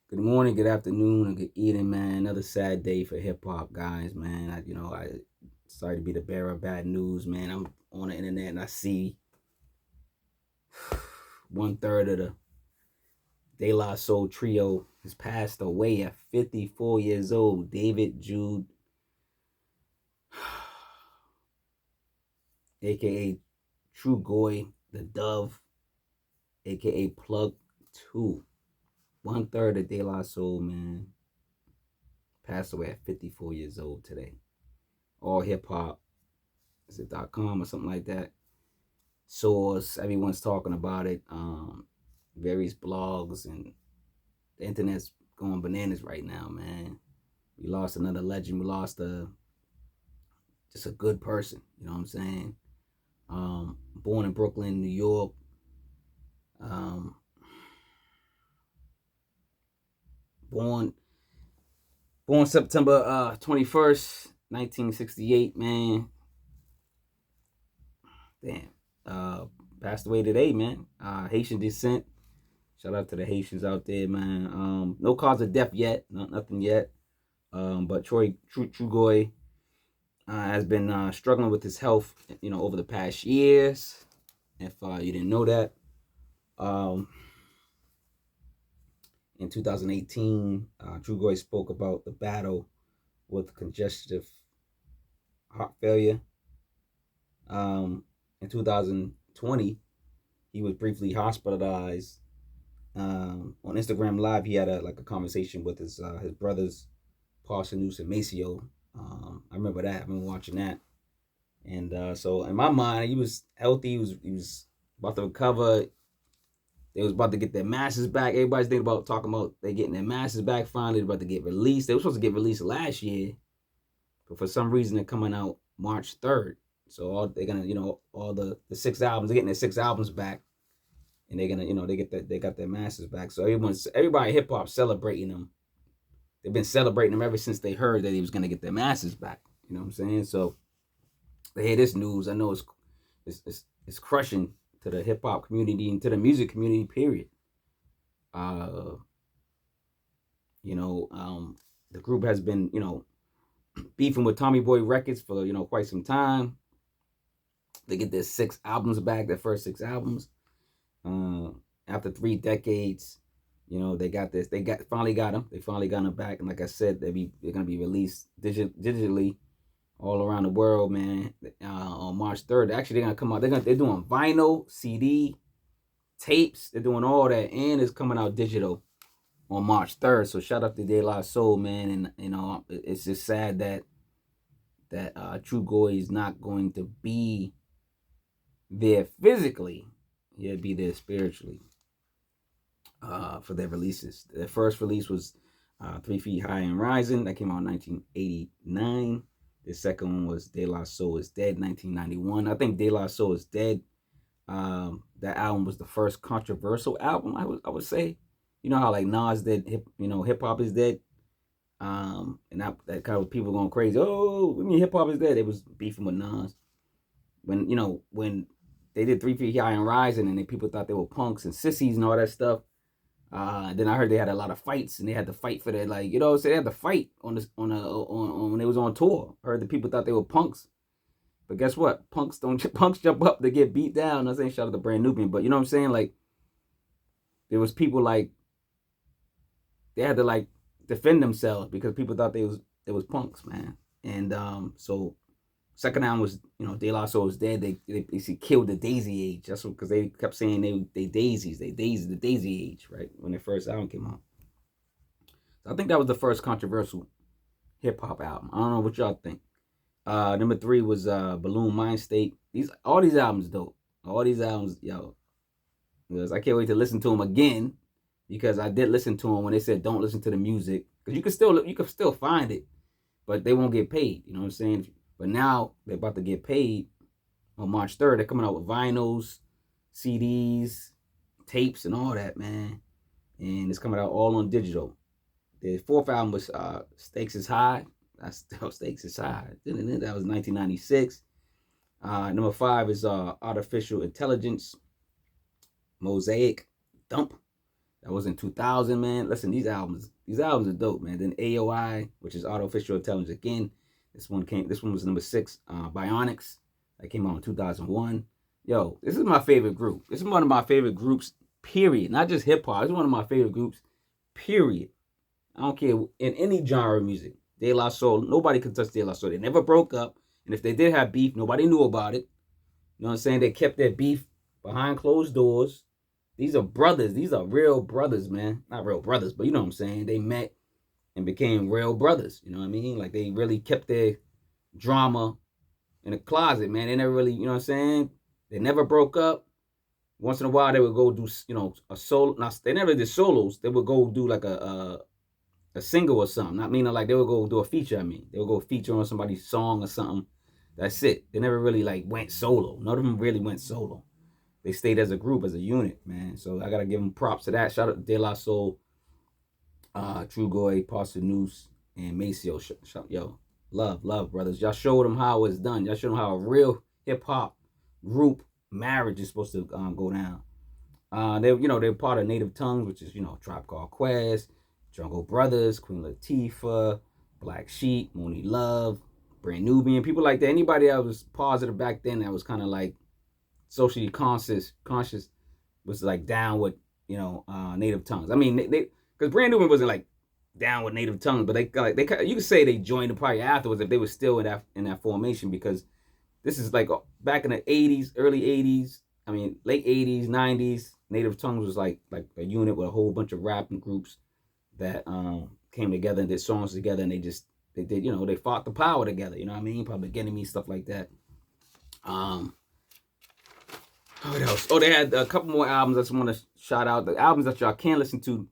Good morning, good afternoon, and good evening, man. Another sad day for hip hop guys, man. I sorry to be the bearer of bad news, man. I'm on the internet and I see 1/3 of the De La Soul trio has passed away at 54 years old. David Jude, aka Trugoy, the Dove, aka Plug 2. 1/3 of De La Soul, man, passed away at 54 years old today. AllHipHop, is it .com or something like that? Source, everyone's talking about it. Various blogs and the internet's going bananas right now, man. We lost another legend. We lost just a good person. You know what I'm saying? Born in Brooklyn, New York. Um, born September 21st, 1968. Man, damn. Passed away today, man. Haitian descent. Shout out to the Haitians out there, man. No cause of death yet, nothing yet. But Trugoy has been struggling with his health, over the past years. If you didn't know that, um, in 2018, Trugoy spoke about the battle with congestive heart failure. In 2020, he was briefly hospitalized. On Instagram Live, he had a conversation with his brothers, Parson and Maceo. I remember that. I remember watching that. And so in my mind, he was healthy. He was about to recover. They was about to get their masters back. Everybody's thinking about talking about they getting their masters back finally. They're about to get released. They were supposed to get released last year, but for some reason they're coming out March 3rd. So they're gonna, all the 6 albums, they're getting their 6 albums back, and they're gonna, they got their masters back. So everybody hip hop celebrating them. They've been celebrating them ever since they heard that he was gonna get their masters back. You know what I'm saying? So they hear this news. I know it's crushing to the hip hop community and to the music community. Period. Uh, the group has been beefing with Tommy Boy Records for quite some time. They get their 6 albums back, their first 6 albums. Uh, After 3 decades, they got this. Finally got them. They finally got them back, and like I said, they're gonna be released digitally all around the world, man. On March 3rd, actually they're gonna come out. They're doing vinyl, CD, tapes. They're doing all that, and it's coming out digital on March 3rd. So shout out to De La Soul, man. And it's just sad that Trugoy is not going to be there physically. He'll be there spiritually for their releases. Their first release was 3 Feet High and Rising. That came out in 1989. The second one was De La Soul is Dead, 1991. I think De La Soul is Dead. That album was the first controversial album, I would say. You know how like Nas did hip hop is dead. And that kind of people going crazy. Oh, I mean hip hop is dead. It was beefing with Nas. When they did 3 Feet High and Rising, and people thought they were punks and sissies and all that stuff. Then I heard they had a lot of fights, and they had to fight for their so they had to fight on when they was on tour. I heard the people thought they were punks, but guess what? Punks jump up to get beat down. I'm saying shout out to Brand Nubian, but you know what I'm saying? Like there was people they had to defend themselves because people thought they was punks, man. And so second album was De La Soul was Dead. They killed the Daisy Age. That's because they kept saying they daisies, the Daisy Age, right? When their first album came out. So I think that was the first controversial hip hop album. I don't know what y'all think. Number 3 was Balloon Mind State. All these albums dope. All these albums, yo. I can't wait to listen to them again because I did listen to them when they said don't listen to the music because you can still find it, but they won't get paid. You know what I'm saying? But now they're about to get paid on March 3rd. They're coming out with vinyls, CDs, tapes, and all that, man. And it's coming out all on digital. The fourth album was Stakes is High. That's still Stakes is High. That was 1996. Number 5 is Artificial Intelligence, Mosaic, Dump. That was in 2000, man. Listen, these albums are dope, man. Then AOI, which is Artificial Intelligence again. This one was number 6. Bionics, that came out in 2001. Yo, this is my favorite group. This is one of my favorite groups, period. Not just hip hop. It's one of my favorite groups, period. I don't care in any genre of music. De La Soul, nobody could touch De La Soul. They never broke up. And if they did have beef, nobody knew about it. You know what I'm saying? They kept their beef behind closed doors. These are brothers. These are real brothers, man. Not real brothers, but you know what I'm saying? They met and became real brothers. You know what I mean? Like, they really kept their drama in the closet, man. They never really, you know what I'm saying? They never broke up. Once in a while, they would go do, you know, a solo. Now, they never did solos. They would go do like a single or something. Not meaning like they would go do a feature. I mean, they would go feature on somebody's song or something. That's it. They never really like went solo. None of them really went solo. They stayed as a group, as a unit, man. So I gotta give them props to that. Shout out to De La Soul, Trugoy, Parson and Maceo. Yo, love, brothers. Y'all showed them how it's done. Y'all showed them how a real hip hop group marriage is supposed to go down. They're part of Native Tongues, which is, Tribe Called Quest, Jungle Brothers, Queen Latifah, Black Sheep, Mooney Love, Brand Nubian, people like that. Anybody that was positive back then, that was kind of like socially conscious was like down with, Native Tongues. I mean, they because Brand Nubian wasn't like down with Native Tongues, but they you could say they joined the party afterwards if they were still in that formation, because this is like back in the 80s, early 80s, I mean, late 80s, 90s, Native Tongues was like a unit with a whole bunch of rapping groups that came together and did songs together, and they fought the power together, you know what I mean? Public Enemy, stuff like that. What else? Oh, they had a couple more albums I just want to shout out. The albums that y'all can listen to,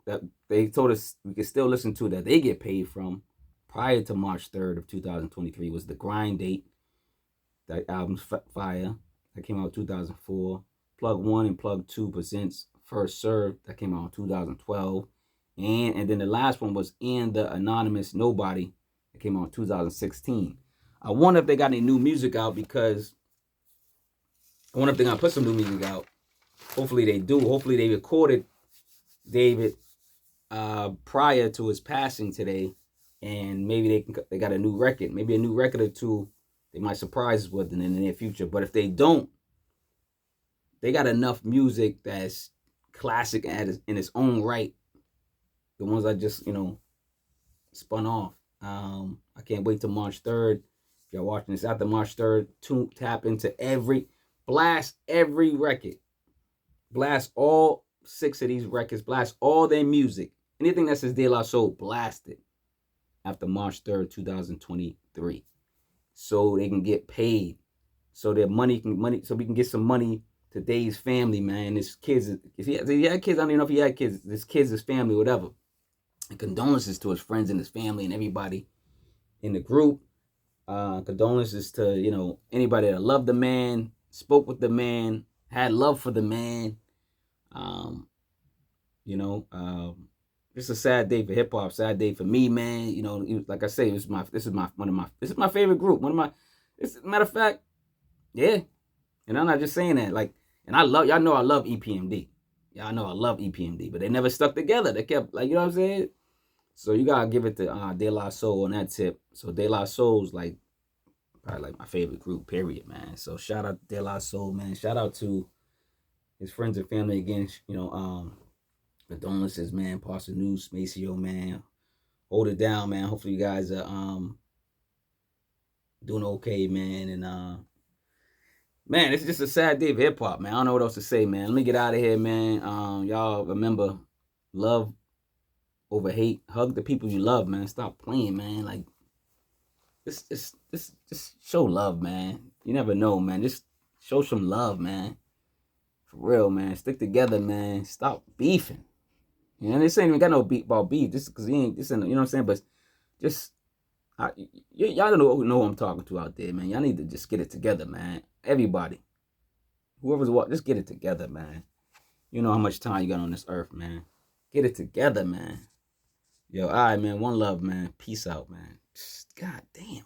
that they told us we can still listen to, that they get paid from prior to March 3rd of 2023 was The Grind Date. That album's fire. That came out in 2004. Plug 1 and Plug 2 presents First Serve. That came out in 2012. And then the last one was In the Anonymous Nobody. That came out in 2016. I wonder if they got any new music out, because I wonder if they're going to put some new music out. Hopefully they do. Hopefully they recorded David prior to his passing today, and maybe they got a new record. Maybe a new record or two they might surprise us with in the near future. But if they don't, they got enough music that's classic in its own right. The ones I just, spun off. I can't wait till March 3rd. If y'all watching this after March 3rd, tap into blast every record. Blast all 6 of these records. Blast all their music. Anything that says De La Soul, blast it after March 3rd, 2023. So they can get paid. So their so we can get some money to Dave's family, man. His kids, if he had kids, I don't even know if he had kids. His kids, his family, whatever. And condolences to his friends and his family and everybody in the group. Condolences to, anybody that loved the man, spoke with the man, had love for the man. It's a sad day for hip hop, sad day for me, man. Like I say, this is my favorite group. Matter of fact, yeah. And I'm not just saying that, and I love EPMD. Y'all know I love EPMD, but they never stuck together. They kept, you know what I'm saying? So you gotta give it to De La Soul on that tip. So De La Soul's probably my favorite group, period, man. So shout out to De La Soul, man. Shout out to his friends and family again. Condolences, man. Parson Maceo, man. Hold it down, man. Hopefully you guys are doing okay, man. And man, it's just a sad day of hip hop, man. I don't know what else to say, man. Let me get out of here, man. Y'all remember, love over hate. Hug the people you love, man. Stop playing, man. Just show love, man. You never know, man. Just show some love, man. For real, man. Stick together, man. Stop beefing. This ain't even got no beef about beef. Just because he ain't, you know what I'm saying? But just, y'all don't know who I'm talking to out there, man. Y'all need to just get it together, man. Everybody. Whoever's watching, just get it together, man. You know how much time you got on this earth, man. Get it together, man. Yo, all right, man. One love, man. Peace out, man. God damn.